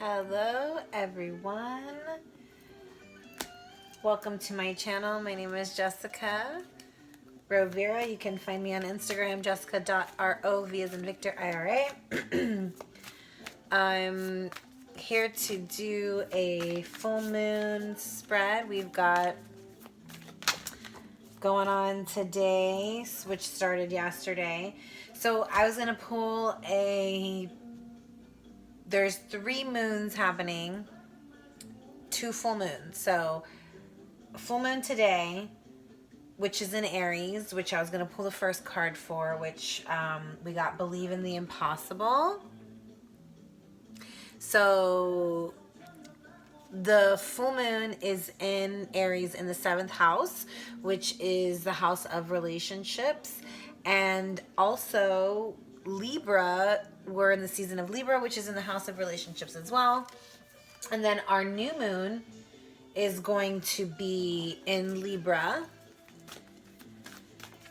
Hello everyone, welcome to my channel. My name is Jessica Rovira. You can find me on Instagram, jessica.rov as in Victor IRA. I'm here to do a full moon spread we've got going on today, which started yesterday. So I was gonna pull there's 3 moons happening, 2 full moons. So full moon today, which is in Aries, which I was going to pull the first card for, which we got Believe in the Impossible. So the full moon is in Aries in the 7th house, which is the house of relationships. And also Libra, we're in the season of Libra, which is in the house of relationships as well. And then our new moon is going to be in Libra.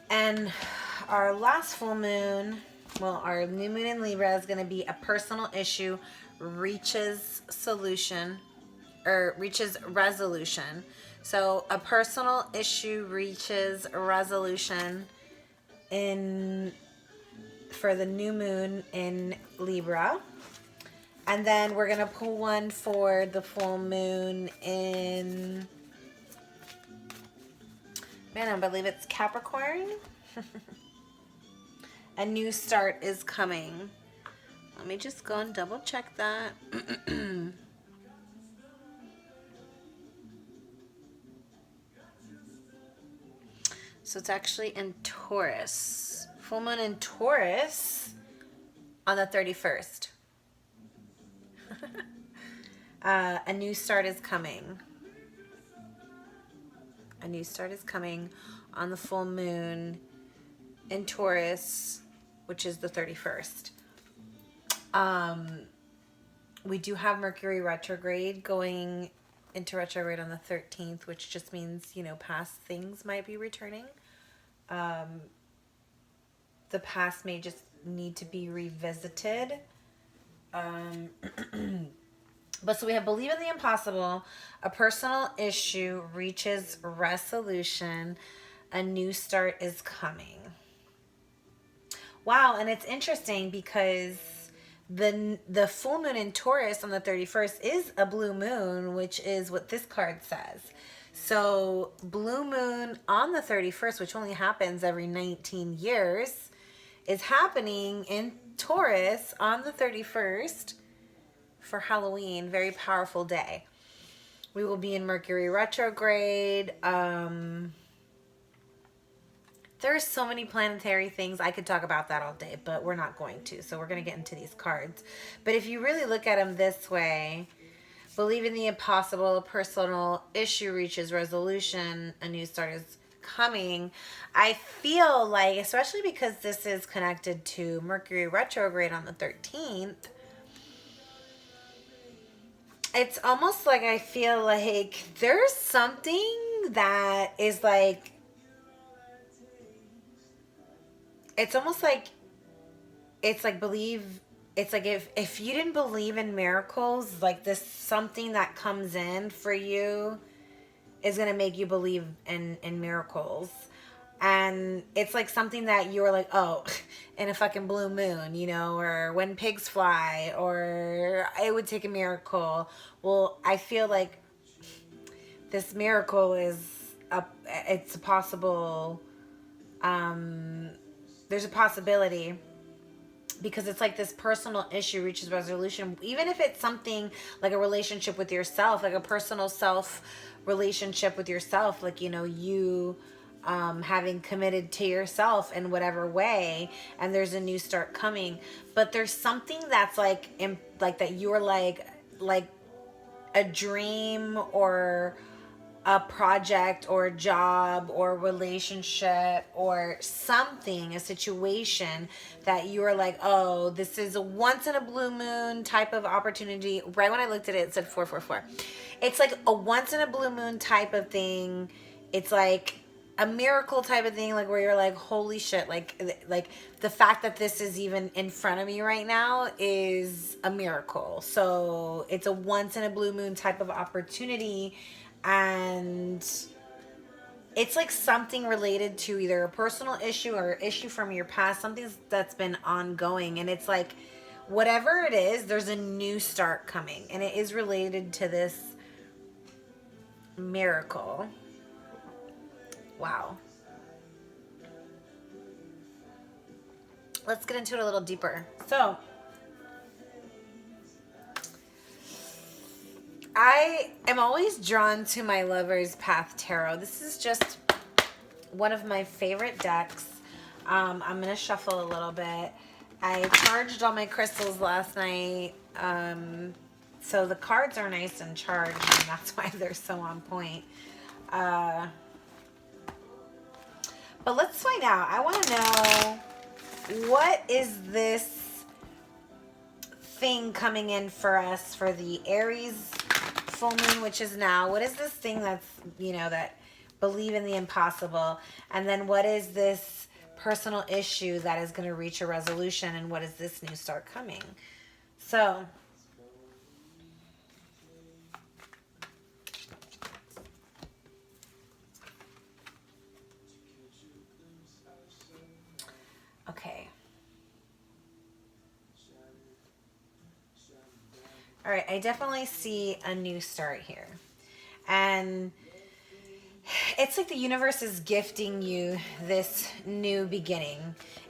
And our last full moon, well, our new moon in Libra is going to be a personal issue reaches solution, or reaches resolution. So a personal issue reaches resolution for the new moon in Libra. And then we're going to pull one for the full moon in, man, I believe it's Capricorn. A new start is coming. Let me just go and double check that. So it's actually in Taurus. Full moon in Taurus on the 31st. A new start is coming. A new start is coming on the full moon in Taurus, which is the 31st. We do have Mercury retrograde going into retrograde on the 13th, which just means, you know, past things might be returning. The past may just need to be revisited. But so we have Believe in the Impossible, a personal issue reaches resolution, a new start is coming. Wow, and it's interesting because the full moon in Taurus on the 31st is a blue moon, which is what this card says. So blue moon on the 31st, which only happens every 19 years, is happening in Taurus on the 31st for Halloween. Very powerful day. We will be in Mercury retrograde. There's so many planetary things. I could talk about that all day, but we're not going to. So we're going to get into these cards. But if you really look at them this way, Believe in the Impossible, a personal issue reaches resolution, a new start is coming. I feel like, especially because this is connected to Mercury retrograde on the 13th, it's almost like I feel like there's something that is like, it's almost like, it's like it's like if you didn't believe in miracles, like this something that comes in for you is going to make you believe in miracles. And it's like something that you were like, oh, in a fucking blue moon, you know, or when pigs fly, or it would take a miracle. Well, I feel like this miracle it's a possible, there's a possibility, because it's like this personal issue reaches resolution. Even if it's something like a relationship with yourself, like a personal self relationship with yourself, like, you know, you having committed to yourself in whatever way, and there's a new start coming. But there's something that's like that you're like a dream or a project or a job or relationship or something, a situation that you are like, oh, this is a once in a blue moon type of opportunity. Right when I looked at it, it said 444. It's like a once in a blue moon type of thing. It's like a miracle type of thing, like where you're like, holy shit, like the fact that this is even in front of me right now is a miracle. So it's a once in a blue moon type of opportunity, and it's like something related to either a personal issue or issue from your past, something that's been ongoing. And it's like, whatever it is, there's a new start coming, and it is related to this miracle. Wow. Let's get into it a little deeper. So, I am always drawn to my Lover's Path Tarot. This is just one of my favorite decks. I'm going to shuffle a little bit. I charged all my crystals last night. So the cards are nice and charged, and that's why they're so on point. But let's find out. I want to know, what is this thing coming in for us for the Aries full moon, which is now? What is this thing that's, you know, that believe in the impossible? And then what is this personal issue that is going to reach a resolution? And what is this new start coming? So, okay. All right, I definitely see a new start here. And it's like the universe is gifting you this new beginning.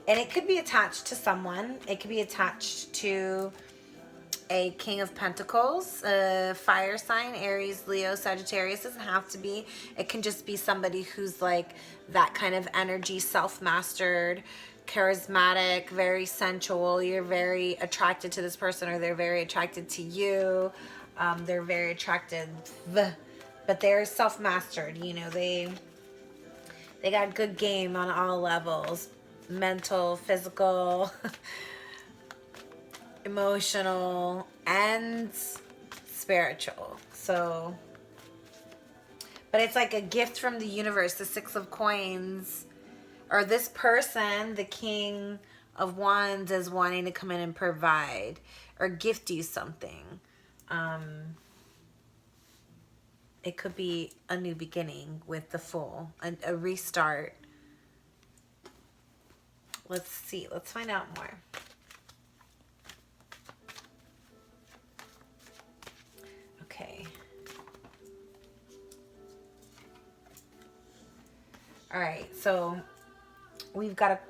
And it could be attached to someone. It could be attached to a King of Pentacles, a fire sign, Aries, Leo, Sagittarius. Doesn't have to be. It can just be somebody who's like that kind of energy, self-mastered, charismatic, very sensual. You're very attracted to this person, or they're very attracted to you. They're very attracted, but they're self-mastered. You know, they got good game on all levels: mental, physical, emotional, and spiritual. So, but it's like a gift from the universe. The Six of Coins, or this person, the King of Wands, is wanting to come in and provide or gift you something. It could be a new beginning with the Fool, a restart. Let's see. Let's find out more. Okay. All right. So we've got a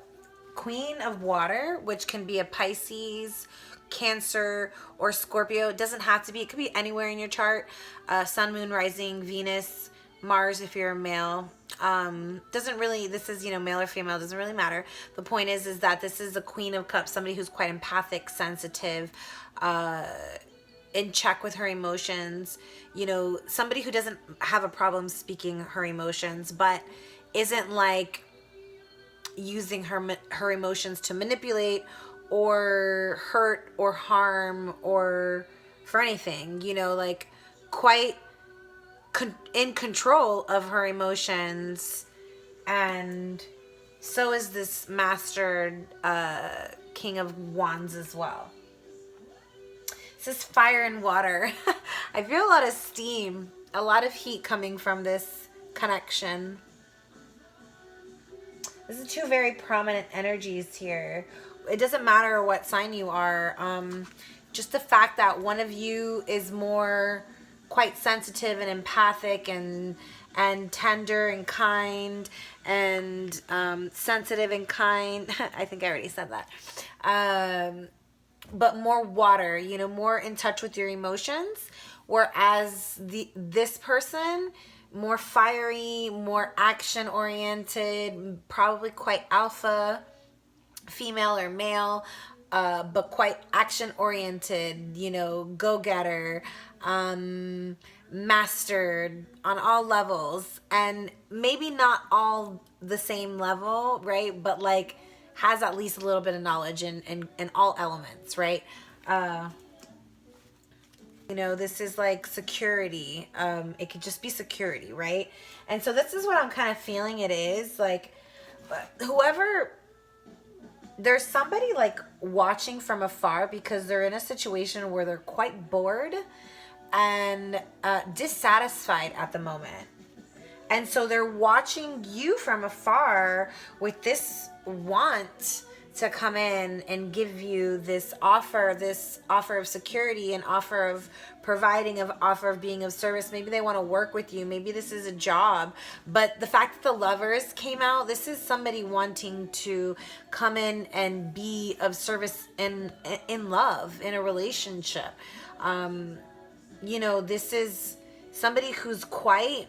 Queen of Water, which can be a Pisces, Cancer, or Scorpio. It doesn't have to be. It could be anywhere in your chart. Sun, Moon, Rising, Venus, Mars if you're a male. Doesn't really, this is, you know, male or female, doesn't really matter. The point is that this is a Queen of Cups, somebody who's quite empathic, sensitive, in check with her emotions. You know, somebody who doesn't have a problem speaking her emotions, but isn't like using her emotions to manipulate or hurt or harm or for anything, you know, like quite in control of her emotions. And so is this mastered King of Wands as well. This is fire and water. I feel a lot of steam, a lot of heat coming from this connection. This is two very prominent energies here. It doesn't matter what sign you are. Just the fact that one of you is more quite sensitive and empathic and tender and kind and sensitive and kind. I think I already said that. But more water, you know, more in touch with your emotions. Whereas this person, more fiery, more action oriented, probably quite alpha, female or male, but quite action oriented, you know, go-getter, mastered on all levels, and maybe not all the same level, right? But like has at least a little bit of knowledge in all elements, right? You know, this is like security. It could just be security, right? And so this is what I'm kind of feeling it is. Like, whoever, there's somebody like watching from afar because they're in a situation where they're quite bored and dissatisfied at the moment. And so they're watching you from afar with this want to come in and give you this offer of security, an offer of providing, of offer of being of service. Maybe they want to work with you. Maybe this is a job. But the fact that the Lovers came out, this is somebody wanting to come in and be of service in love, in a relationship. You know, this is somebody who's quite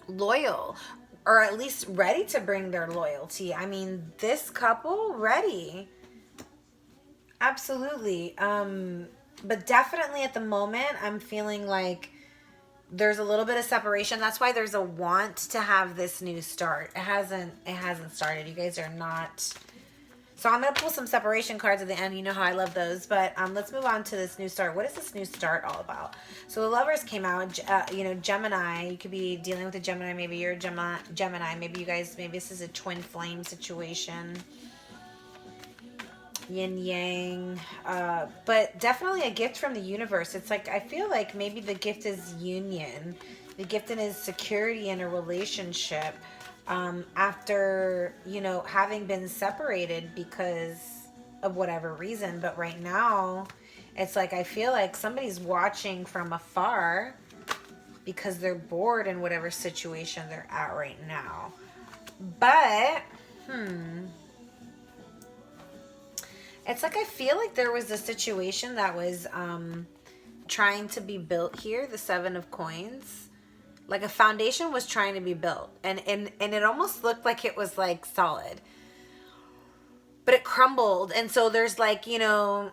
loyal, or at least ready to bring their loyalty. I mean, this couple ready. Absolutely. But definitely at the moment, I'm feeling like there's a little bit of separation. That's why there's a want to have this new start. It hasn't started. You guys are not. So I'm going to pull some separation cards at the end. You know how I love those. But let's move on to this new start. What is this new start all about? So the Lovers came out. You know, Gemini. You could be dealing with a Gemini. Maybe you're a Gemini. Maybe you guys, maybe this is a twin flame situation. Yin yang. But definitely a gift from the universe. It's like, I feel like maybe the gift is union. The gift is security in a relationship. After, you know, having been separated because of whatever reason. But right now, it's like, I feel like somebody's watching from afar because they're bored in whatever situation they're at right now. But, it's like, I feel like there was a situation that was trying to be built here, the Seven of Coins. Like a foundation was trying to be built, and it almost looked like it was like solid, but it crumbled. And so there's like, you know,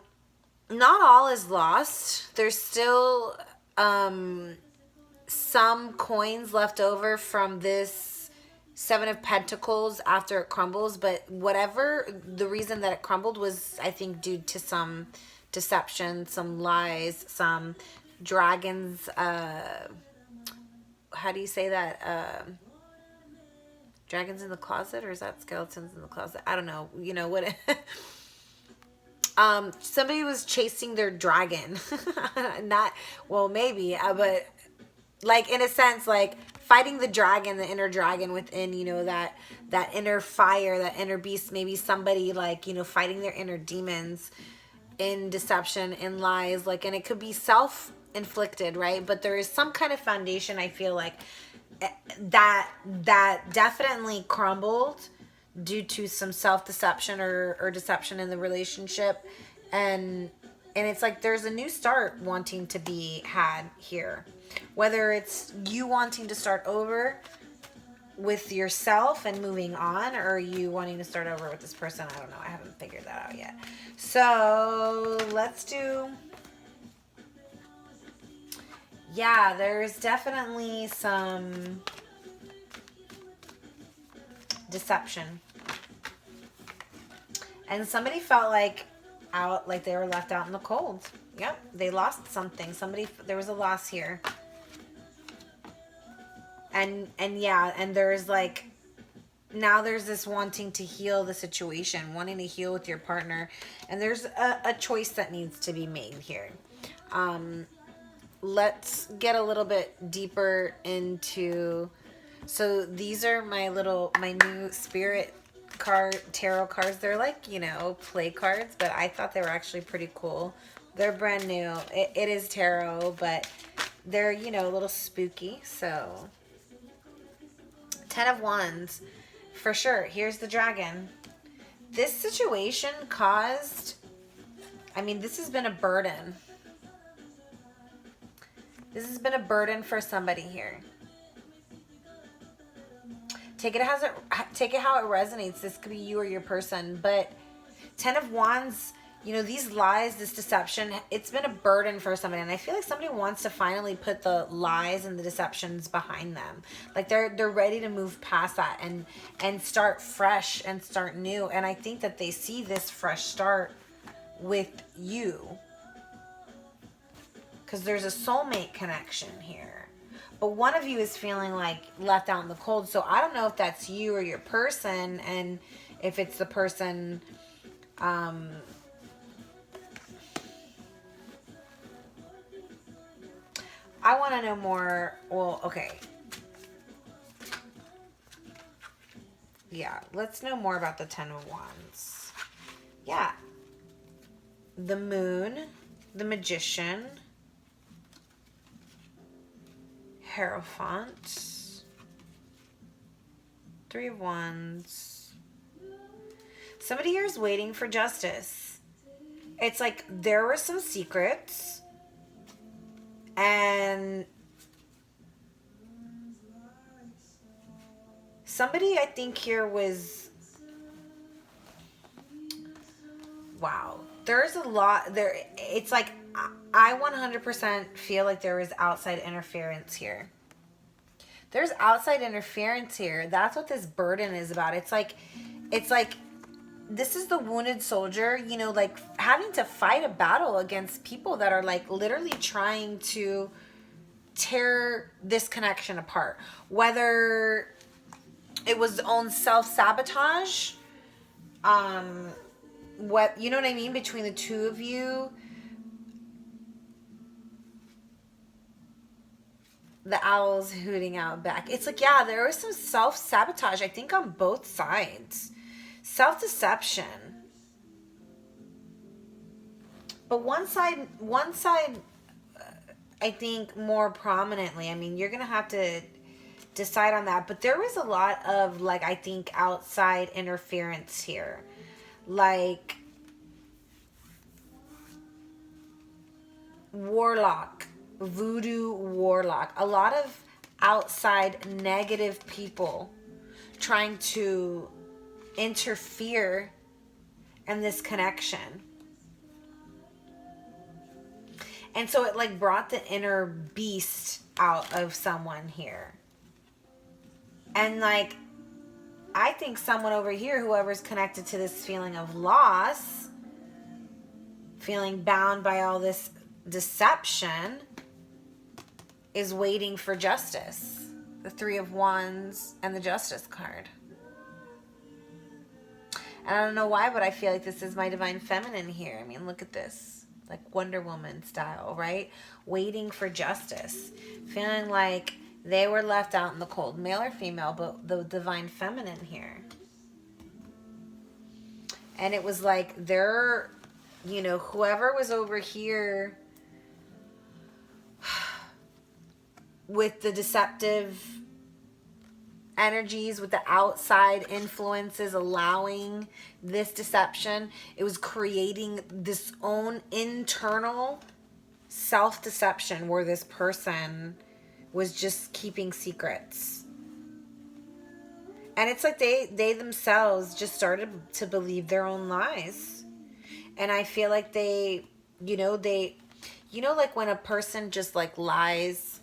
not all is lost. There's still some coins left over from this Seven of Pentacles after it crumbles, but whatever the reason that it crumbled was, I think, due to some deception, some lies, some dragons, how do you say that? Dragons in the closet, or is that skeletons in the closet? I don't know. You know what? Somebody was chasing their dragon. Not, well, maybe, but like in a sense, like fighting the dragon, the inner dragon within, you know, that inner fire, that inner beast. Maybe somebody like, you know, fighting their inner demons in deception, in lies, like, and it could be self-inflicted, right? But there is some kind of foundation, I feel like, that definitely crumbled due to some self-deception or deception in the relationship. And it's like there's a new start wanting to be had here, whether it's you wanting to start over with yourself and moving on, or you wanting to start over with this person. I don't know. I haven't figured that out yet. So let's do, yeah, there's definitely some deception. And somebody felt like they were left out in the cold. Yep, they lost something. There was a loss here. And yeah, and there's like, now there's this wanting to heal the situation, wanting to heal with your partner. And there's a choice that needs to be made here. Let's get a little bit deeper into, so these are my new spirit card tarot cards. They're like, you know, play cards, but I thought they were actually pretty cool. They're brand new. It is tarot, but they're, you know, a little spooky. So 10 of Wands, for sure. Here's the dragon. This situation caused, I mean, this has been a burden. This has been a burden for somebody here. Take it how it resonates. This could be you or your person. But 10 of Wands, you know, these lies, this deception, it's been a burden for somebody. And I feel like somebody wants to finally put the lies and the deceptions behind them. Like they're ready to move past that and start fresh and start new. And I think that they see this fresh start with you. because there's a soulmate connection here. But one of you is feeling like left out in the cold. So I don't know if that's you or your person, and if it's the person, I want to know more. Well, okay. Yeah, let's know more about the Ten of Wands. Yeah. The Moon, the Magician, Hierophant, Three of Wands. Somebody here is waiting for justice. It's like there were some secrets, and somebody, I think, here was, wow, there's a lot there. It's like I 100% feel like there is outside interference here. There's outside interference here. That's what this burden is about. It's like this is the wounded soldier, you know, like having to fight a battle against people that are like literally trying to tear this connection apart. Whether it was own self-sabotage, what, you know what I mean, between the two of you. The owl's hooting out back. It's like, yeah, there was some self-sabotage, I think, on both sides. Self-deception. But one side, I think more prominently, I mean, you're going to have to decide on that. But there was a lot of, like, I think, outside interference here. Like, warlock. Voodoo warlock. A lot of outside negative people trying to interfere in this connection. And so it like brought the inner beast out of someone here. And like, I think someone over here, whoever's connected to this feeling of loss, feeling bound by all this deception, is waiting for justice. The Three of Wands and the Justice card. And I don't know why, but I feel like this is my divine feminine here. I mean, look at this. Like Wonder Woman style, right? Waiting for justice. Feeling like they were left out in the cold. Male or female, but the divine feminine here. And it was like they're, you know, whoever was over here with the deceptive energies, with the outside influences allowing this deception, it was creating this own internal self-deception where this person was just keeping secrets. And it's like they themselves just started to believe their own lies. And I feel like they, like when a person just like lies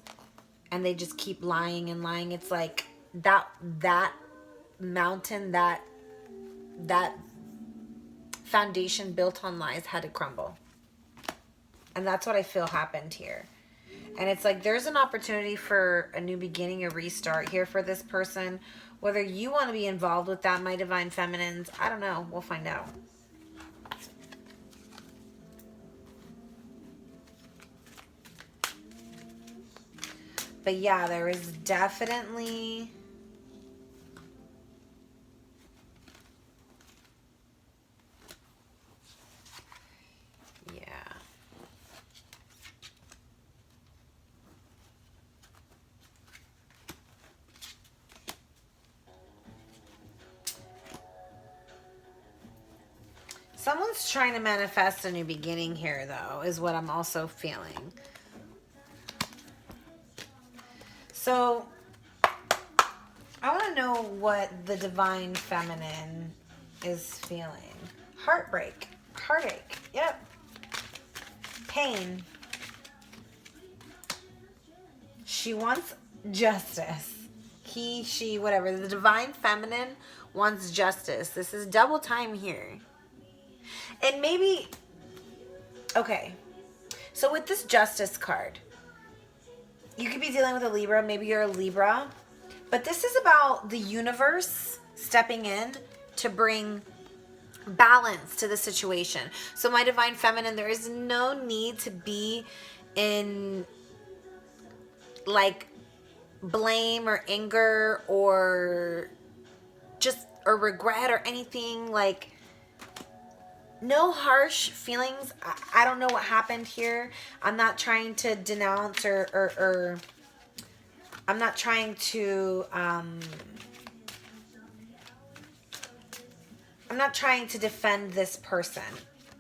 and they just keep lying and lying, it's like that mountain, that foundation built on lies had to crumble. And that's what I feel happened here. And it's like there's an opportunity for a new beginning, a restart here for this person. Whether you want to be involved with that, my divine feminines, I don't know. We'll find out. But yeah, there is definitely... yeah. Someone's trying to manifest a new beginning here, though, is what I'm also feeling. So, I want to know what the divine feminine is feeling. Heartbreak. Heartache. Yep. Pain. She wants justice. He, she, whatever. The divine feminine wants justice. This is double time here. And maybe, okay. So with this Justice card, you could be dealing with a Libra. Maybe you're a Libra. But this is about the universe stepping in to bring balance to the situation. So my Divine Feminine, there is no need to be in like blame or anger or just or regret or anything. Like, no harsh feelings. I don't know what happened here. I'm not trying to denounce or I'm not trying to I'm not trying to defend this person,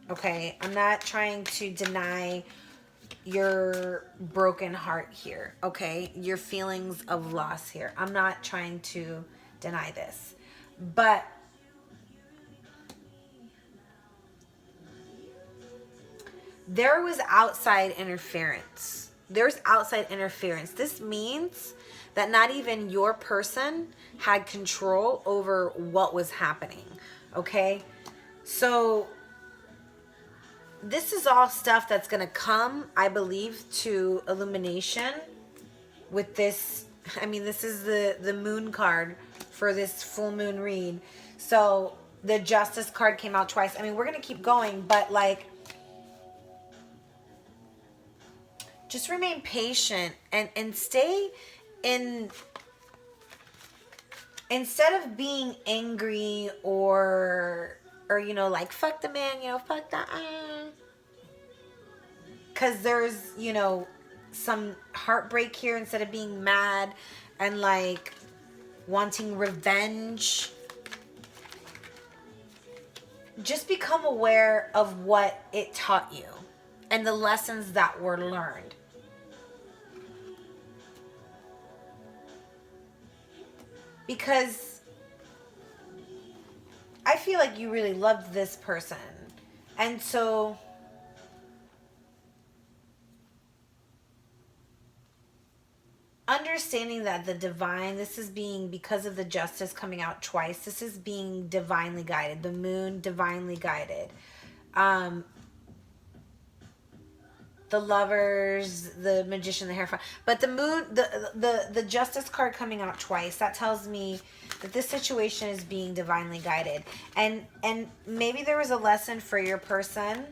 okay? I'm not trying to deny your broken heart here, okay? Your feelings of loss here. I'm not trying to deny this. But there was outside interference. There's outside interference. This means that not even your person had control over what was happening, okay? So this is all stuff that's going to come, I believe, to illumination with this. I mean, this is the moon card for this full moon read. So the Justice card came out twice. I mean, we're going to keep going, but like, just remain patient and stay in, instead of being angry or you know, like, fuck the man, you know, fuck that, because there's, you know, some heartbreak here. Instead of being mad and like wanting revenge, just become aware of what it taught you and the lessons that were learned. Because I feel like you really loved this person. And so understanding that the divine, this is being, because of the Justice coming out twice, this is being divinely guided. The moon, divinely guided. The Lovers, the Magician, the Hierophant. But the moon, the Justice card coming out twice, that tells me that this situation is being divinely guided. And maybe there was a lesson for your person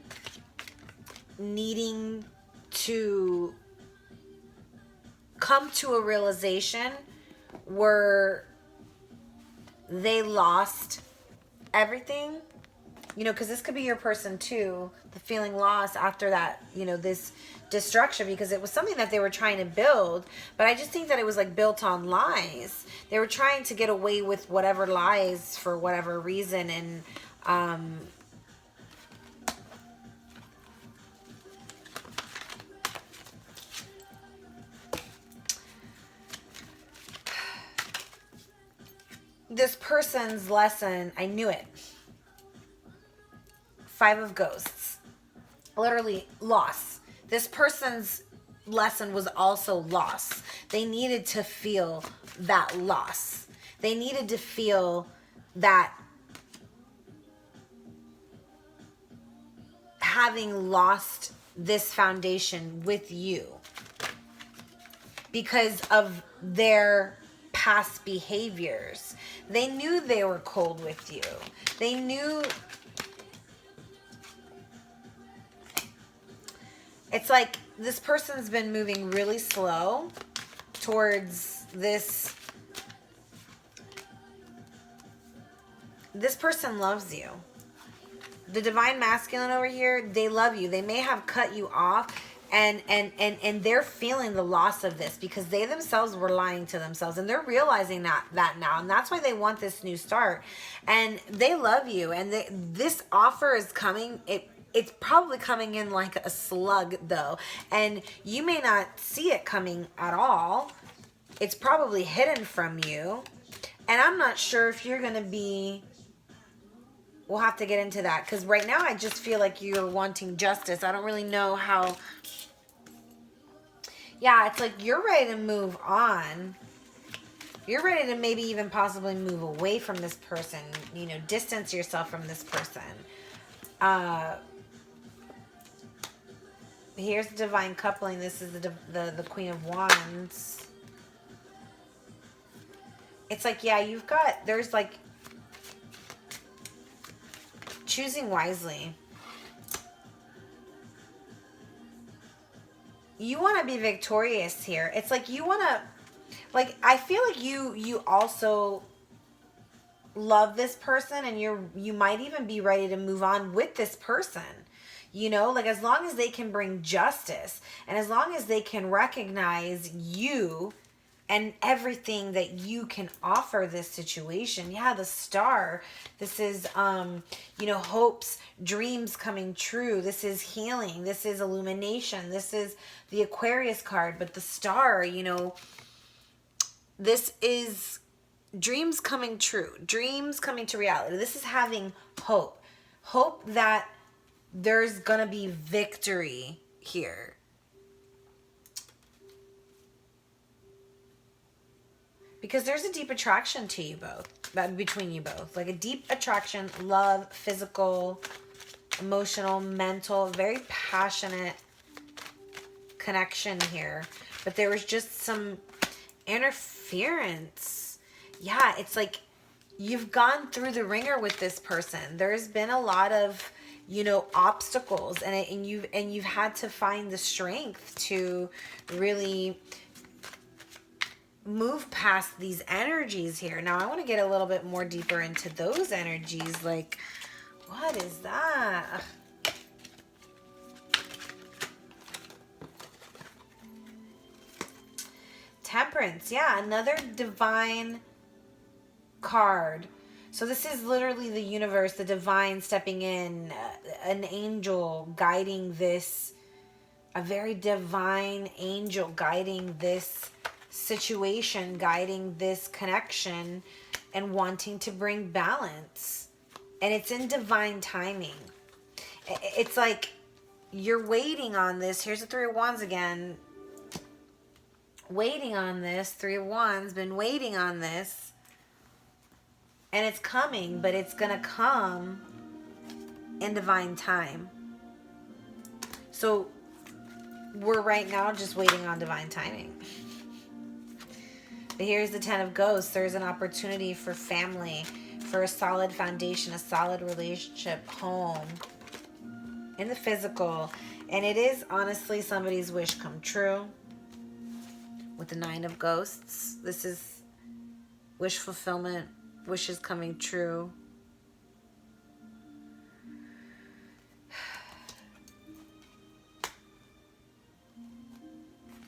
needing to come to a realization where they lost everything. You know, because this could be your person too, the feeling lost after that, you know, this destruction, because it was something that they were trying to build. But I just think that it was like built on lies. They were trying to get away with whatever lies for whatever reason. And this person's lesson, I knew it. Five of Ghosts. Literally loss. This person's lesson was also loss. They needed to feel that loss. They needed to feel that having lost this foundation with you because of their past behaviors. They knew they were cold with you. They knew. It's like this person's been moving really slow towards this. This person loves you. The Divine Masculine over here, they love you. They may have cut you off, and they're feeling the loss of this because they themselves were lying to themselves, and they're realizing that now, and that's why they want this new start. And they love you, and this offer is coming. It's probably coming in like a slug, though. And you may not see it coming at all. It's probably hidden from you. And I'm not sure if you're going to be... We'll have to get into that. Because right now I just feel like you're wanting justice. I don't really know how... Yeah, it's like you're ready to move on. You're ready to maybe even possibly move away from this person. You know, distance yourself from this person. Here's the divine coupling. This is the Queen of Wands. It's like, yeah, there's like choosing wisely. You want to be victorious here. It's like you want to, like, I feel like you also love this person, and you might even be ready to move on with this person. You know, like, as long as they can bring justice, and as long as they can recognize you and everything that you can offer this situation. Yeah, the Star. This is, you know, hopes, dreams coming true. This is healing. This is illumination. This is the Aquarius card. But the Star, you know, this is dreams coming true. Dreams coming to reality. This is having hope. Hope that there's gonna be victory here. Because there's a deep attraction to you both, between you both. Like a deep attraction, love, physical, emotional, mental, very passionate connection here. But there was just some interference. Yeah, it's like you've gone through the ringer with this person. There's been a lot of, you know, obstacles, and you've had to find the strength to really move past these energies here. Now I want to get a little bit more deeper into those energies. Like, what is that? Temperance. Yeah, another divine card. So this is literally the universe, the divine stepping in, an angel guiding this, a very divine angel guiding this situation, guiding this connection, and wanting to bring balance. And it's in divine timing. It's like you're waiting on this. Here's the Three of Wands again. Waiting on this. Three of Wands, been waiting on this. And it's coming, but it's going to come in divine time. So we're right now just waiting on divine timing. But here's the Ten of Ghosts. There's an opportunity for family, for a solid foundation, a solid relationship, home, in the physical. And it is honestly somebody's wish come true. With the Nine of Ghosts, this is wish fulfillment, wishes coming true.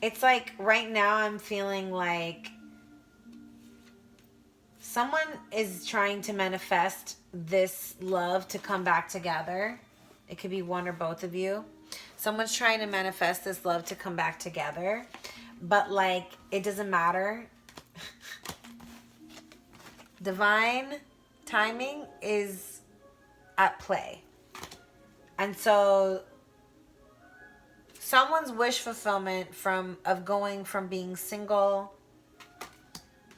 It's like right now I'm feeling like someone is trying to manifest this love to come back together. It could be one or both of you. Someone's trying to manifest this love to come back together. But like, it doesn't matter. Divine timing is at play. And so someone's wish fulfillment of going from being single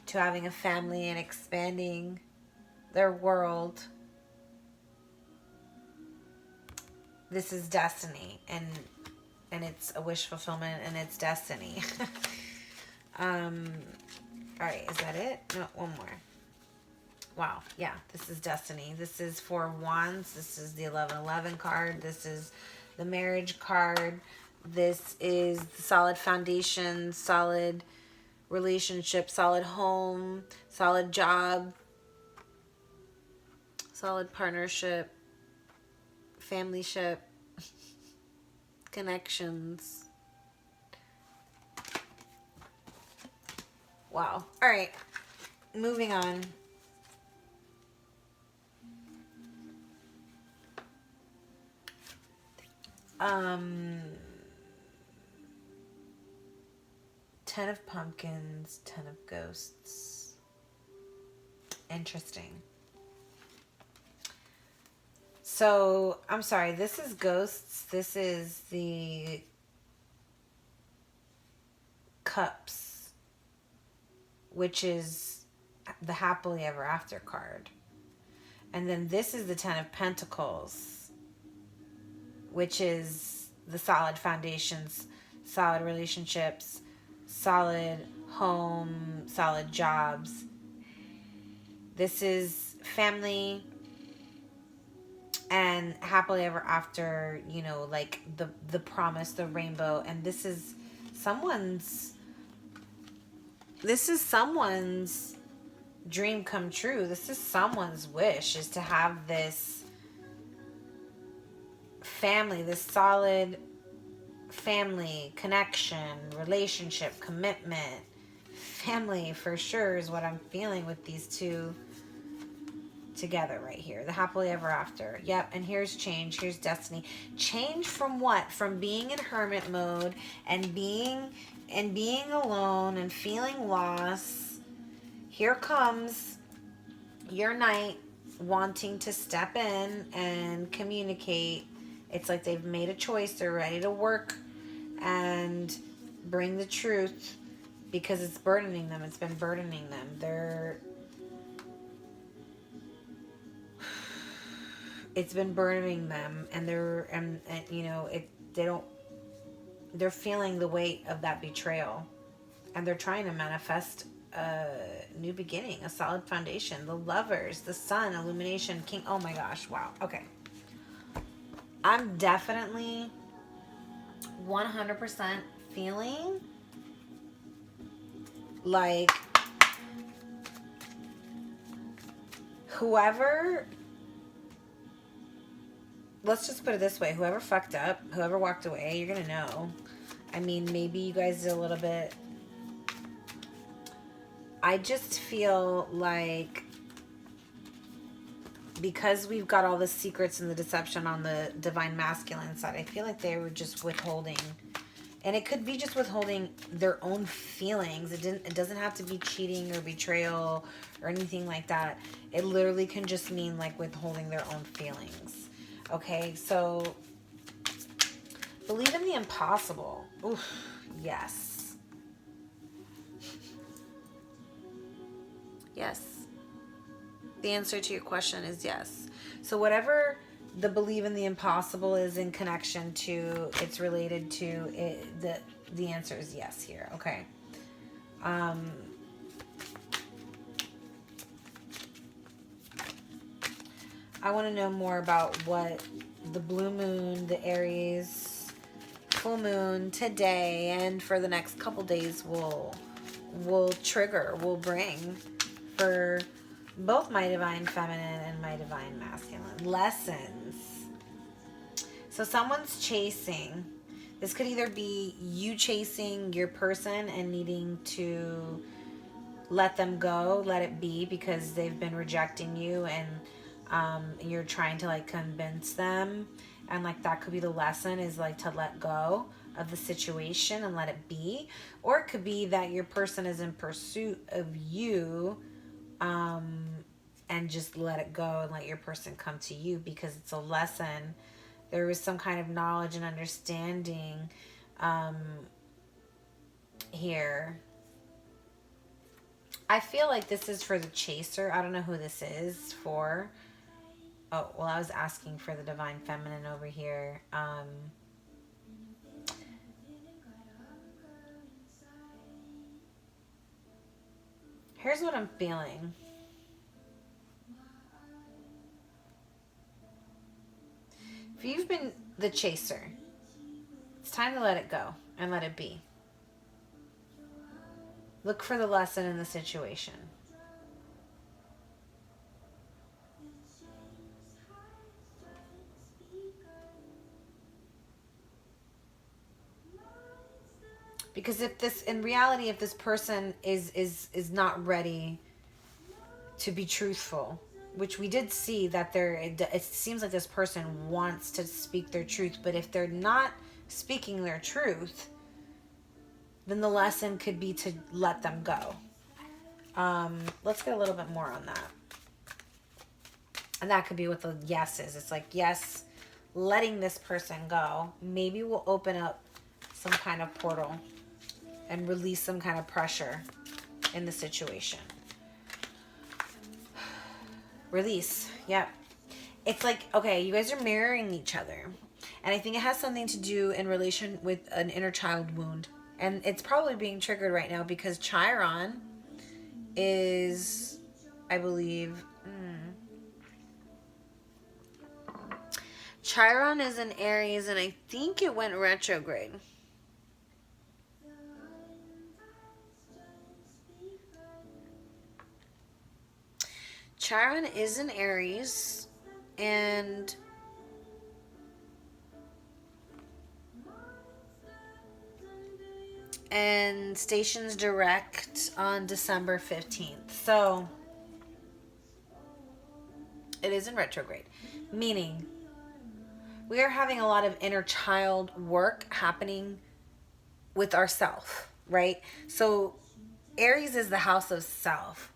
to having a family and expanding their world. This is destiny, and it's a wish fulfillment, and it's destiny. All right, is that it? No, one more. Wow, yeah, this is destiny. This is Four of Wands. This is the 1111 card. This is the marriage card. This is the solid foundation, solid relationship, solid home, solid job, solid partnership, familyship, connections. Wow. All right, moving on. Ten of Pumpkins, Ten of Ghosts. Interesting. So, I'm sorry, this is Ghosts. This is the Cups, which is the Happily Ever After card. And then this is the Ten of Pentacles, which is the solid foundations, solid relationships, solid home, solid jobs. This is family and happily ever after, you know, like the promise, the rainbow. And this is someone's dream come true. This is someone's wish, is to have this family, this solid family connection, relationship, commitment. Family for sure is what I'm feeling with these two together right here. The happily ever after. Yep. And here's change. Here's destiny. Change from what? From being in hermit mode and being alone and feeling lost. Here comes your knight wanting to step in and communicate. It's like they've made a choice. They're ready to work and bring the truth, because it's burdening them. It's been burdening them. It's been burdening them, and you know, they're feeling the weight of that betrayal, and they're trying to manifest a new beginning, a solid foundation. The Lovers, the Sun, Illumination, King. Oh my gosh, wow. Okay. I'm definitely 100% feeling like whoever, let's just put it this way, whoever fucked up, whoever walked away, you're gonna know. I mean, maybe you guys did a little bit. I just feel like because we've got all the secrets and the deception on the divine masculine side, I feel like they were just withholding. And it could be just withholding their own feelings. It doesn't have to be cheating or betrayal or anything like that. It literally can just mean like withholding their own feelings. Okay, so believe in the impossible. Oof, yes. Yes. The answer to your question is yes. So whatever the believe in the impossible is in connection to, it's related to it, the answer is yes here. Okay. I want to know more about what the blue moon, the Aries full moon today and for the next couple days will bring for both my divine feminine and my divine masculine lessons. So someone's chasing. This could either be you chasing your person and needing to let them go, let it be, because they've been rejecting you, and you're trying to like convince them, and like that could be the lesson, is like to let go of the situation and let it be. Or it could be that your person is in pursuit of you, and just let it go and let your person come to you because it's a lesson. There was some kind of knowledge and understanding here. I feel like this is for the chaser. I don't know who this is for. Oh, well, I was asking for the divine feminine over here. Here's what I'm feeling. If you've been the chaser, it's time to let it go and let it be. Look for the lesson in the situation. Because if this, in reality, if this person is not ready to be truthful, which we did see that it seems like this person wants to speak their truth, but if they're not speaking their truth, then the lesson could be to let them go. Let's get a little bit more on that. And that could be what the yes is. It's like, yes, letting this person go maybe will open up some kind of portal and release some kind of pressure in the situation. Release. Yep. It's like, okay, you guys are mirroring each other. And I think it has something to do in relation with an inner child wound. And it's probably being triggered right now because Chiron is, I believe, Chiron is in Aries, and I think it went retrograde. Chiron is in Aries, and stations direct on December 15th. So it is in retrograde, meaning we are having a lot of inner child work happening with ourself, right? So Aries is the house of self.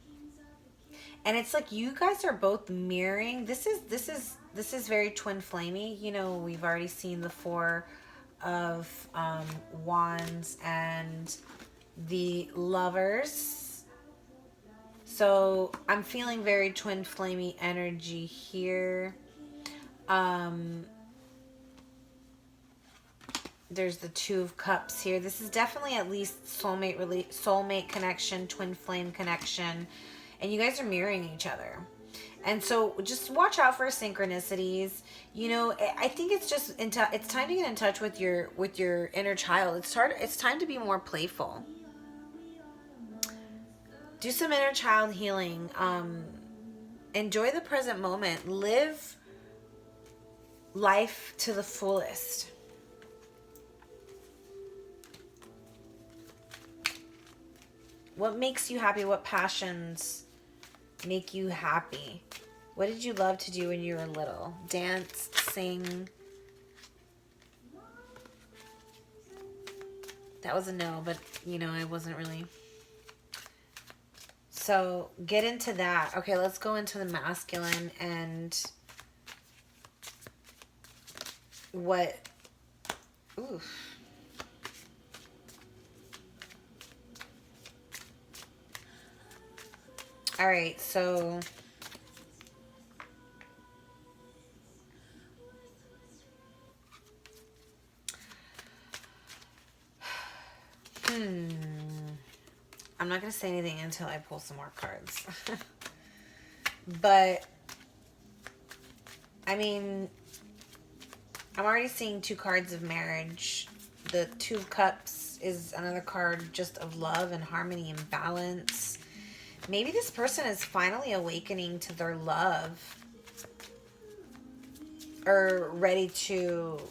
And it's like you guys are both mirroring. This is very twin flamey. You know, we've already seen the Four of Wands and the Lovers. So I'm feeling very twin flamey energy here. There's the Two of Cups here. This is definitely at least soulmate connection, twin flame connection. And you guys are mirroring each other. And so just watch out for synchronicities. You know, I think it's just it's time to get in touch with your inner child. It's time to be more playful. Do some inner child healing. Enjoy the present moment. Live life to the fullest. What makes you happy? What passions make you happy? What did you love to do when you were little? Dance, sing. That was a no, but you know, I wasn't really. So get into that. Okay, let's go into the masculine and what. Ooh. All right, so I'm not going to say anything until I pull some more cards. But I mean, I'm already seeing two cards of marriage. The Two of Cups is another card just of love and harmony and balance. Maybe this person is finally awakening to their love or ready to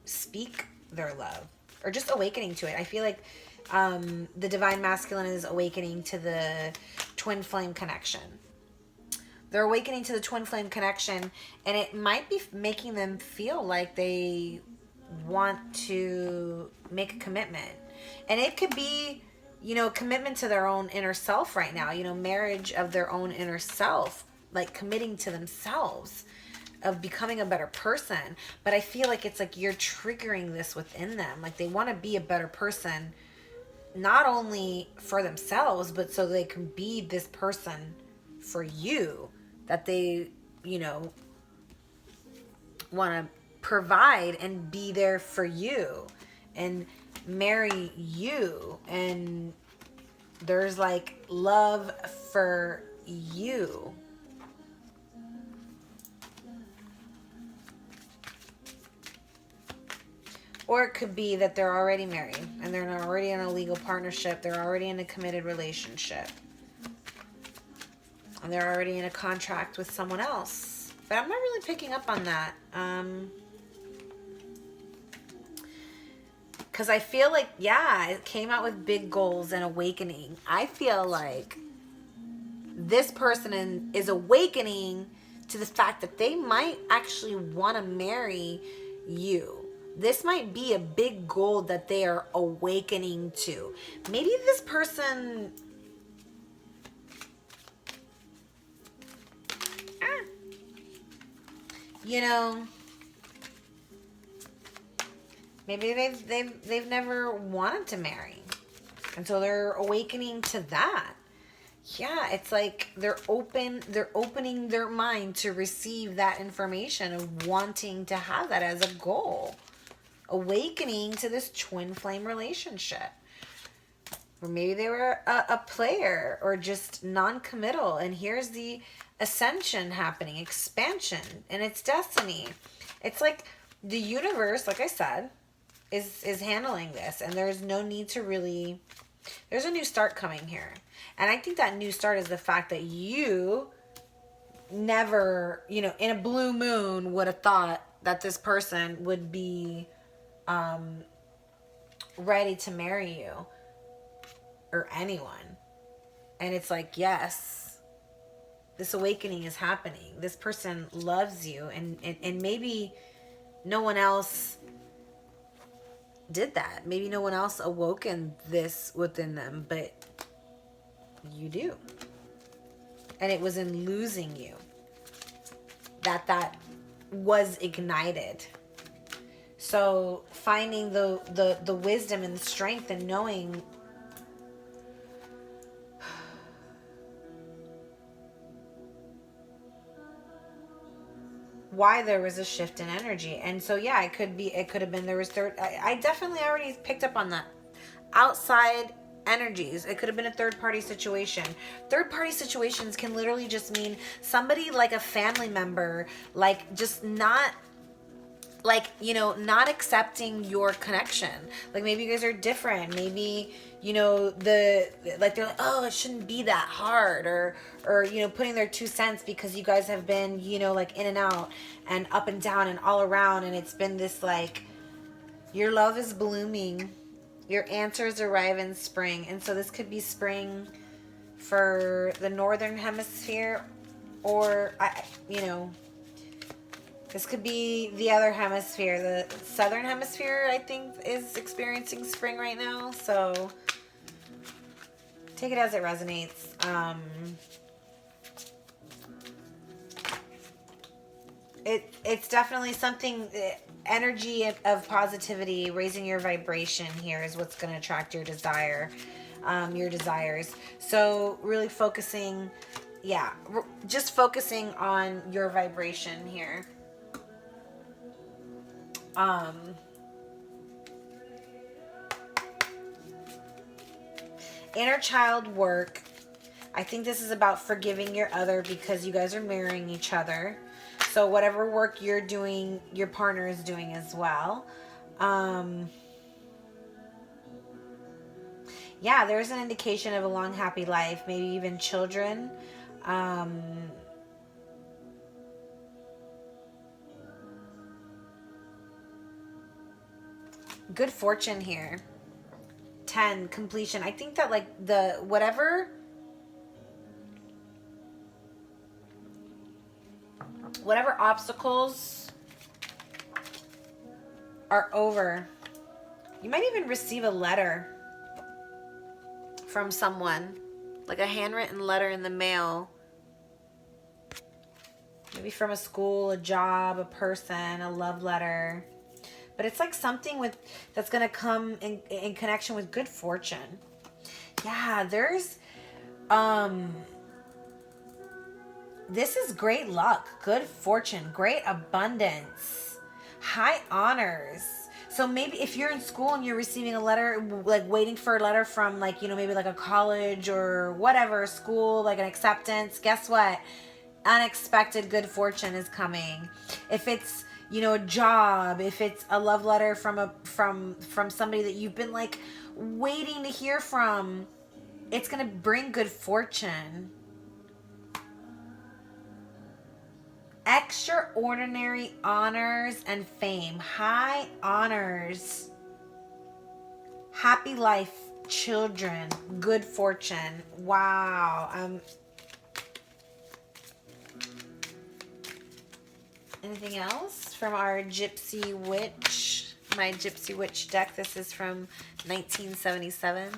speak their love or just awakening to it. I feel like the divine masculine is awakening to the twin flame connection. They're awakening to the twin flame connection, and it might be making them feel like they want to make a commitment. And it could be, you know, commitment to their own inner self right now, you know, marriage of their own inner self, like committing to themselves, of becoming a better person. But I feel like it's like you're triggering this within them. Like they want to be a better person, not only for themselves, but so they can be this person for you that they, you know, want to provide and be there for you and marry you, and there's like love for you. Or it could be that they're already married and they're already in a legal partnership, they're already in a committed relationship, and they're already in a contract with someone else. But I'm not really picking up on that. Because I feel like, yeah, it came out with big goals and awakening. I feel like this person is awakening to the fact that they might actually want to marry you. This might be a big goal that they are awakening to. Maybe this person... you know... maybe they've never wanted to marry. And so they're awakening to that. Yeah, it's like they're opening their mind to receive that information of wanting to have that as a goal. Awakening to this twin flame relationship. Or maybe they were a player or just non-committal, and here's the ascension happening, expansion, and it's destiny. It's like the universe, like I said, is handling this, and there's no need to really, there's a new start coming here. And I think that new start is the fact that you never, you know, in a blue moon would have thought that this person would be ready to marry you or anyone. And it's like, yes, this awakening is happening. This person loves you, and maybe no one else did that. Maybe no one else awoken this within them, but you do. And it was in losing you that was ignited. So finding the wisdom and the strength and knowing why there was a shift in energy. And so yeah, it could have been there was third, I definitely already picked up on that. Outside energies. It could have been a third party situation. Third party situations can literally just mean somebody like a family member, like just not, like, you know, not accepting your connection. Like maybe you guys are different. Maybe, you know, they're like, oh, it shouldn't be that hard, or you know, putting their 2 cents because you guys have been, you know, like in and out and up and down and all around, and it's been this like, your love is blooming, your answers arrive in spring. And so this could be spring for the northern hemisphere, or you know, this could be the other hemisphere. The southern hemisphere, I think, is experiencing spring right now. So take it as it resonates. It's definitely something, energy of positivity, raising your vibration here is what's going to attract your desire, your desires. So really focusing, yeah, just focusing on your vibration here. Inner child work. I think this is about forgiving your other, because you guys are marrying each other. So whatever work you're doing, your partner is doing as well. Yeah, there's an indication of a long, happy life, maybe even children. Good fortune here. 10, completion. I think that like the whatever obstacles are over. You might even receive a letter from someone, like a handwritten letter in the mail. Maybe from a school, a job, a person, a love letter. But it's like something that's going to come in connection with good fortune. Yeah, there's this is great luck, good fortune, great abundance, high honors. So maybe if you're in school and you're receiving a letter, like waiting for a letter from, like, you know, maybe like a college or whatever, school, like an acceptance, guess what? Unexpected good fortune is coming. If it's, you know, a job, if it's a love letter from somebody that you've been like waiting to hear from, it's going to bring good fortune. Extraordinary honors and fame, high honors, happy life, children, good fortune. Wow. Anything else from our Gypsy Witch? My Gypsy Witch deck. This is from 1977.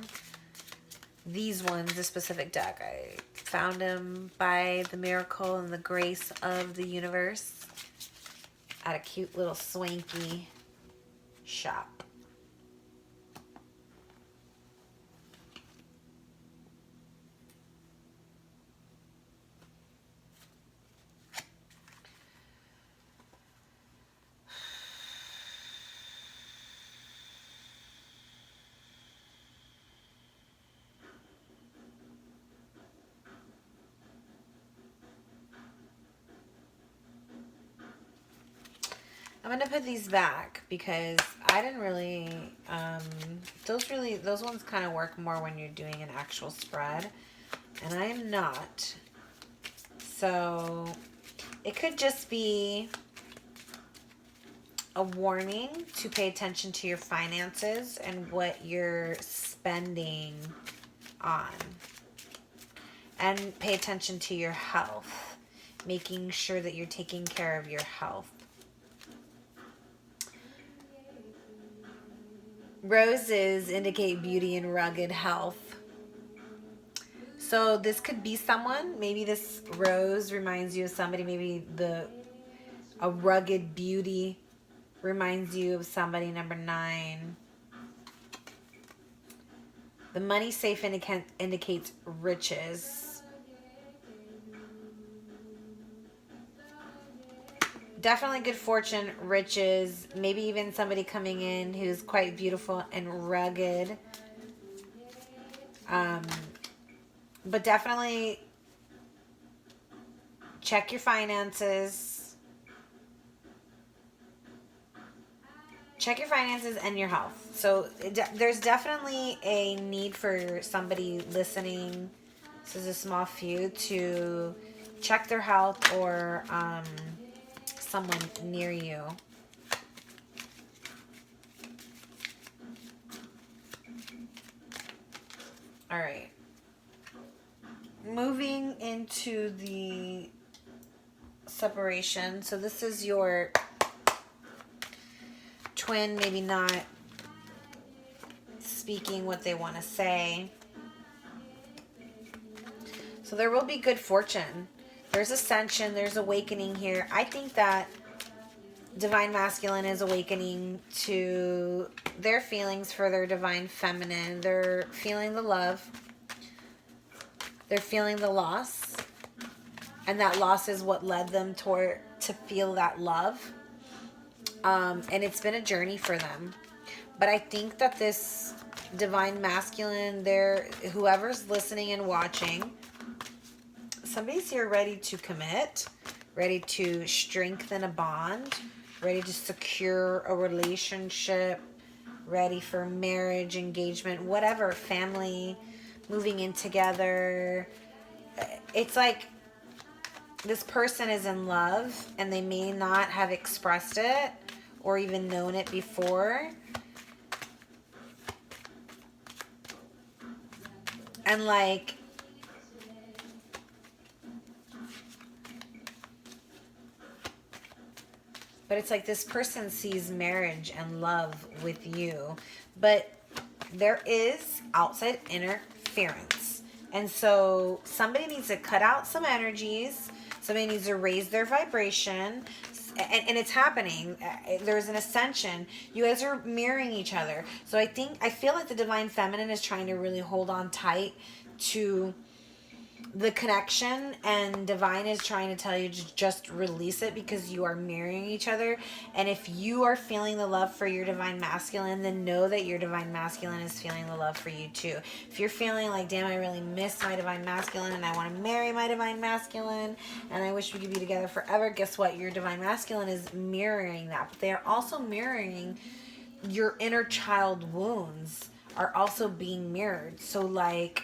These ones, this specific deck, I found them by the miracle and the grace of the universe at a cute little swanky shop. going to put these back because I didn't really, those ones kind of work more when you're doing an actual spread, and I am not. So it could just be a warning to pay attention to your finances and what you're spending on. And pay attention to your health, making sure that you're taking care of your health. Roses indicate beauty and rugged health. So this could be someone. Maybe this rose reminds you of somebody. Maybe a rugged beauty reminds you of somebody. Number 9. The money safe indicates riches. Definitely good fortune, riches, maybe even somebody coming in who's quite beautiful and rugged. But definitely check your finances. Check your finances and your health. So there's definitely a need for somebody listening. This is a small few to check their health or someone near you. All right. Moving into the separation. So this is your twin, maybe not speaking what they want to say. So there will be good fortune. There's ascension, there's awakening here. I think that Divine Masculine is awakening to their feelings for their Divine Feminine. They're feeling the love. They're feeling the loss. And that loss is what led them to feel that love. And it's been a journey for them. But I think that this Divine Masculine, whoever's listening and watching, somebody's here ready to commit, ready to strengthen a bond, ready to secure a relationship, ready for marriage, engagement, whatever, family, moving in together. It's like this person is in love and they may not have expressed it or even known it before. And like, but it's like this person sees marriage and love with you, but there is outside interference. And so somebody needs to cut out some energies. Somebody needs to raise their vibration. And it's happening. There's an ascension. You guys are mirroring each other. So I feel like the Divine Feminine is trying to really hold on tight to the connection, and Divine is trying to tell you to just release it because you are mirroring each other. And if you are feeling the love for your Divine Masculine, then know that your Divine Masculine is feeling the love for you too. If you're feeling like, damn, I really miss my Divine Masculine and I want to marry my Divine Masculine and I wish we could be together forever, guess what? Your Divine Masculine is mirroring that. But they are also mirroring your inner child wounds are also being mirrored. So like,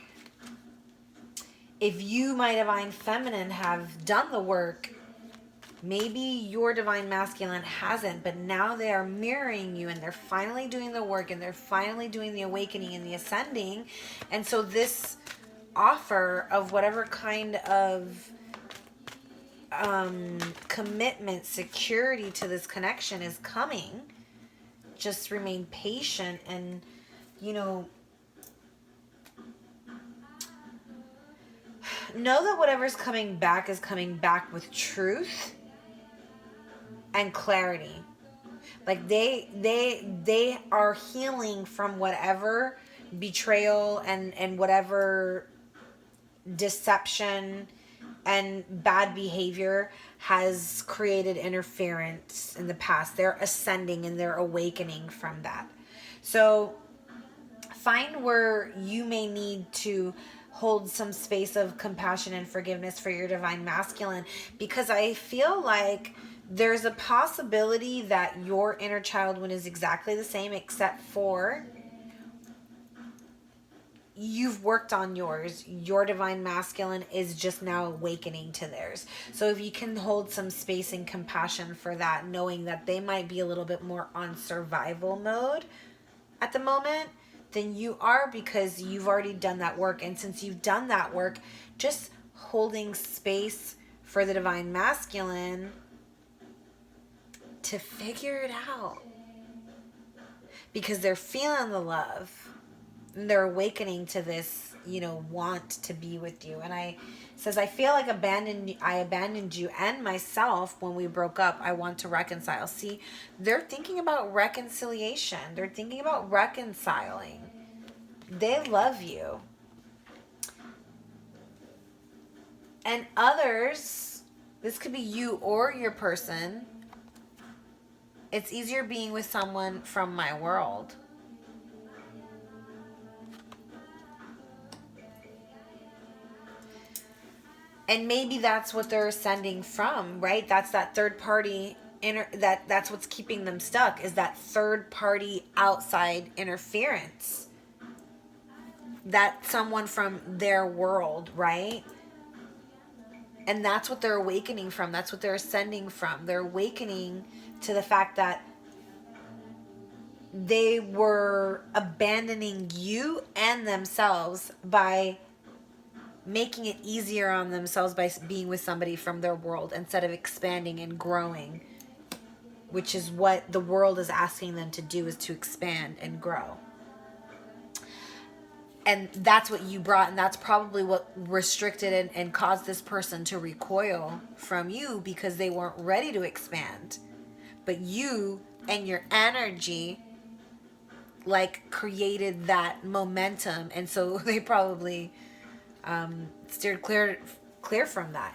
if you, my Divine Feminine, have done the work, maybe your Divine Masculine hasn't, but now they are mirroring you and they're finally doing the work and they're finally doing the awakening and the ascending. And so this offer of whatever kind of commitment, security to this connection is coming. Just remain patient and, you know, know that whatever's coming back is coming back with truth and clarity. Like they are healing from whatever betrayal and whatever deception and bad behavior has created interference in the past. They're ascending and they're awakening from that. So find where you may need to hold some space of compassion and forgiveness for your Divine Masculine, because I feel like there's a possibility that your inner child wound is exactly the same, except for you've worked on yours. Your divine masculine is just now awakening to theirs. So if you can hold some space and compassion for that, knowing that they might be a little bit more on survival mode at the moment than you are, because you've already done that work. And since you've done that work, just holding space for the divine masculine to figure it out, because they're feeling the love. They're awakening to this, want to be with you. And I feel like I abandoned you and myself when we broke up. I want to reconcile. See, they're thinking about reconciliation. They're thinking about reconciling. They love you. And others, this could be you or your person. It's easier being with someone from my world. And maybe that's what they're ascending from, right? That's that third party that's what's keeping them stuck, is that third party outside interference. That someone from their world, right? And that's what they're awakening from. That's what they're ascending from. They're awakening to the fact that they were abandoning you and themselves by making it easier on themselves by being with somebody from their world instead of expanding and growing, which is what the world is asking them to do, is to expand and grow. And that's what you brought, and that's probably what restricted and caused this person to recoil from you, because they weren't ready to expand. But you and your energy created that momentum, and so they probably steered clear from that.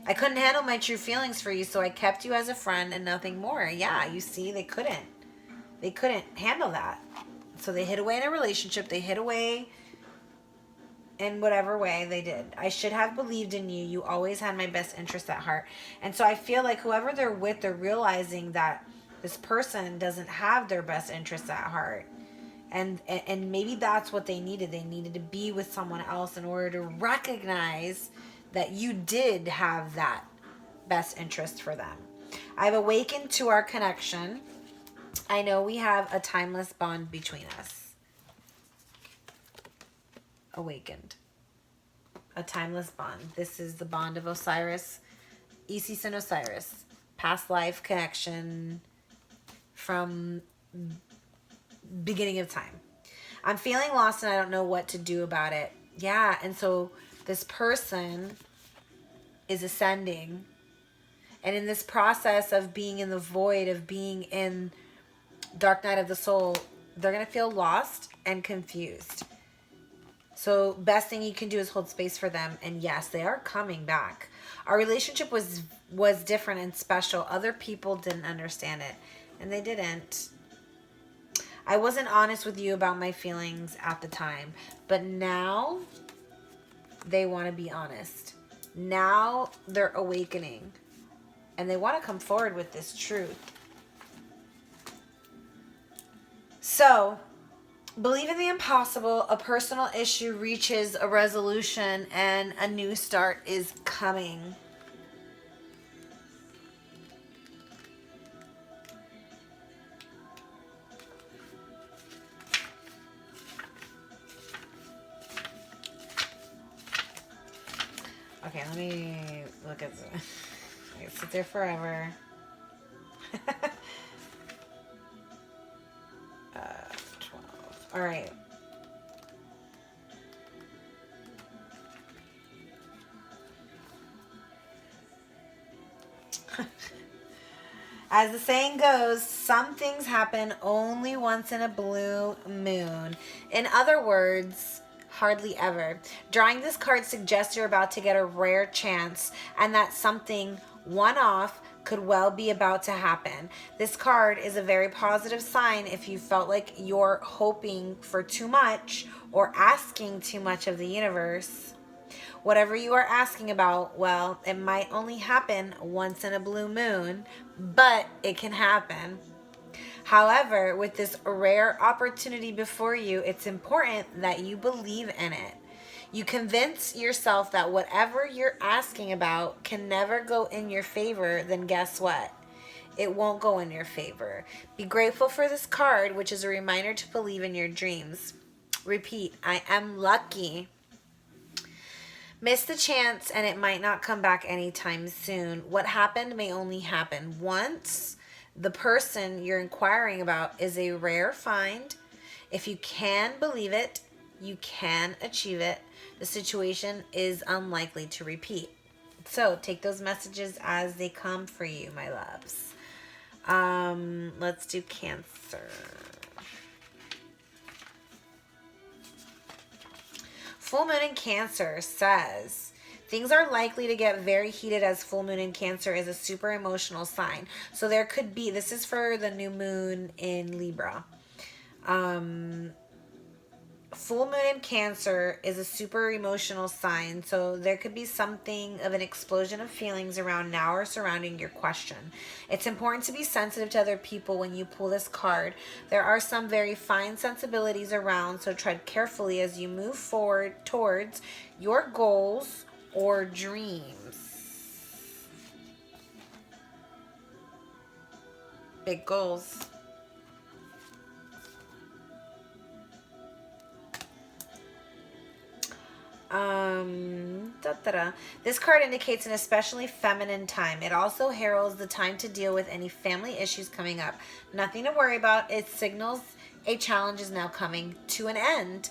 I couldn't handle my true feelings for you, so I kept you as a friend and nothing more. Yeah, you see, they couldn't handle that. So they hid away in a relationship. They hid away in whatever way they did. I should have believed in you. You always had my best interest at heart. And so I feel like whoever they're with, they're realizing that this person doesn't have their best interests at heart. And maybe that's what they needed. They needed to be with someone else in order to recognize that you did have that best interest for them. I've awakened to our connection. I know we have a timeless bond between us. Awakened. A timeless bond. This is the bond of Osiris, Isis and Osiris. Past life connection from beginning of time. I'm feeling lost and I don't know what to do about it. Yeah, and so this person is ascending. And in this process of being in the void, of being in dark night of the soul, they're going to feel lost and confused. So best thing you can do is hold space for them. And yes, they are coming back. Our relationship was different and special. Other people didn't understand it. And they didn't. I wasn't honest with you about my feelings at the time. But now they want to be honest. Now they're awakening. And they want to come forward with this truth. So, believe in the impossible. A personal issue reaches a resolution and a new start is coming. Okay, let me look at this. I can sit there forever. 12. All right. As the saying goes, some things happen only once in a blue moon. In other words, hardly ever. Drawing this card suggests you're about to get a rare chance and that something one-off could well be about to happen. This card is a very positive sign if you felt like you're hoping for too much or asking too much of the universe. Whatever you are asking about, well, it might only happen once in a blue moon, but it can happen. However, with this rare opportunity before you, it's important that you believe in it. You convince yourself that whatever you're asking about can never go in your favor, then guess what? It won't go in your favor. Be grateful for this card, which is a reminder to believe in your dreams. Repeat, I am lucky. Miss the chance and it might not come back anytime soon. What happened may only happen once. The person you're inquiring about is a rare find. If you can believe it, you can achieve it. The situation is unlikely to repeat. So take those messages as they come for you, my loves. Let's do Cancer. Full moon in Cancer says, things are likely to get very heated as full moon in Cancer is a super emotional sign. So there could be, this is for the new moon in Libra. Full moon in Cancer is a super emotional sign. So there could be something of an explosion of feelings around now or surrounding your question. It's important to be sensitive to other people when you pull this card. There are some very fine sensibilities around, so tread carefully as you move forward towards your goals or dreams. Big goals. This card indicates an especially feminine time. It also heralds the time to deal with any family issues coming up. Nothing to worry about. It signals a challenge is now coming to an end.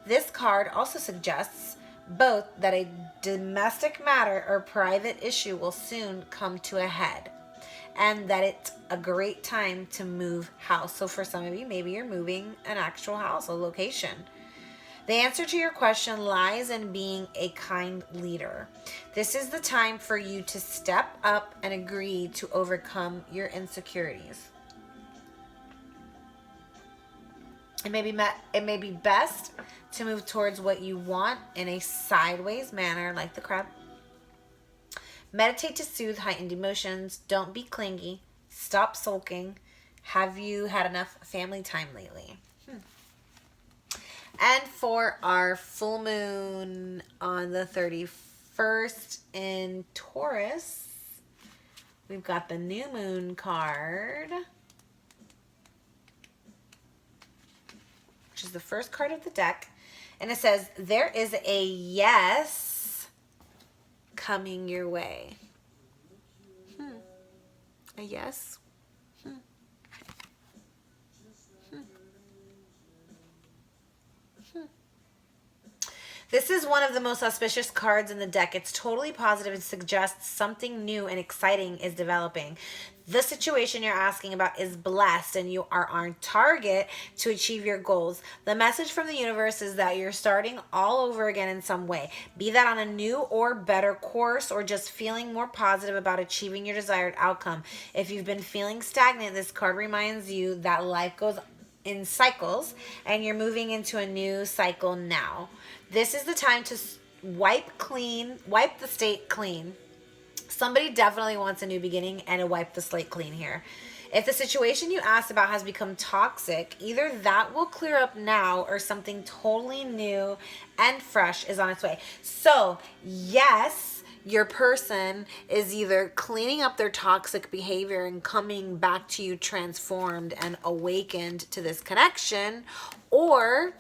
This card also suggests both that a domestic matter or private issue will soon come to a head, and that it's a great time to move house. So for some of you, maybe you're moving an actual house, a location. The answer to your question lies in being a kind leader. This is the time for you to step up and agree to overcome your insecurities. It may be best to move towards what you want in a sideways manner, like the crab. Meditate to soothe heightened emotions. Don't be clingy. Stop sulking. Have you had enough family time lately? And for our full moon on the 31st in Taurus, we've got the new moon card, which is the first card of the deck. And it says, there is a yes coming your way. A yes? This is one of the most auspicious cards in the deck. It's totally positive and suggests something new and exciting is developing. The situation you're asking about is blessed and you are on target to achieve your goals. The message from the universe is that you're starting all over again in some way. Be that on a new or better course or just feeling more positive about achieving your desired outcome. If you've been feeling stagnant, this card reminds you that life goes in cycles and you're moving into a new cycle now. This is the time to wipe the slate clean. Somebody definitely wants a new beginning and to wipe the slate clean here. If the situation you asked about has become toxic, either that will clear up now or something totally new and fresh is on its way. So, yes, your person is either cleaning up their toxic behavior and coming back to you transformed and awakened to this connection, or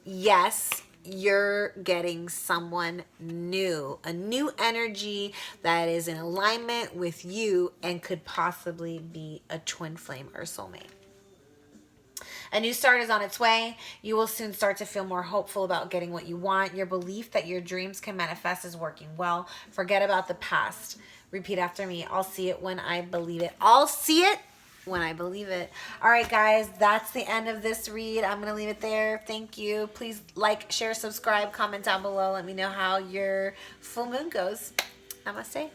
yes, you're getting someone new, a new energy that is in alignment with you and could possibly be a twin flame or soulmate. A new start is on its way. You will soon start to feel more hopeful about getting what you want. Your belief that your dreams can manifest is working well. Forget about the past. Repeat after me. I'll see it when I believe it. I'll see it when I believe it. All right, guys, that's the end of this read. I'm going to leave it there. Thank you. Please like, share, subscribe, comment down below. Let me know how your full moon goes. Namaste.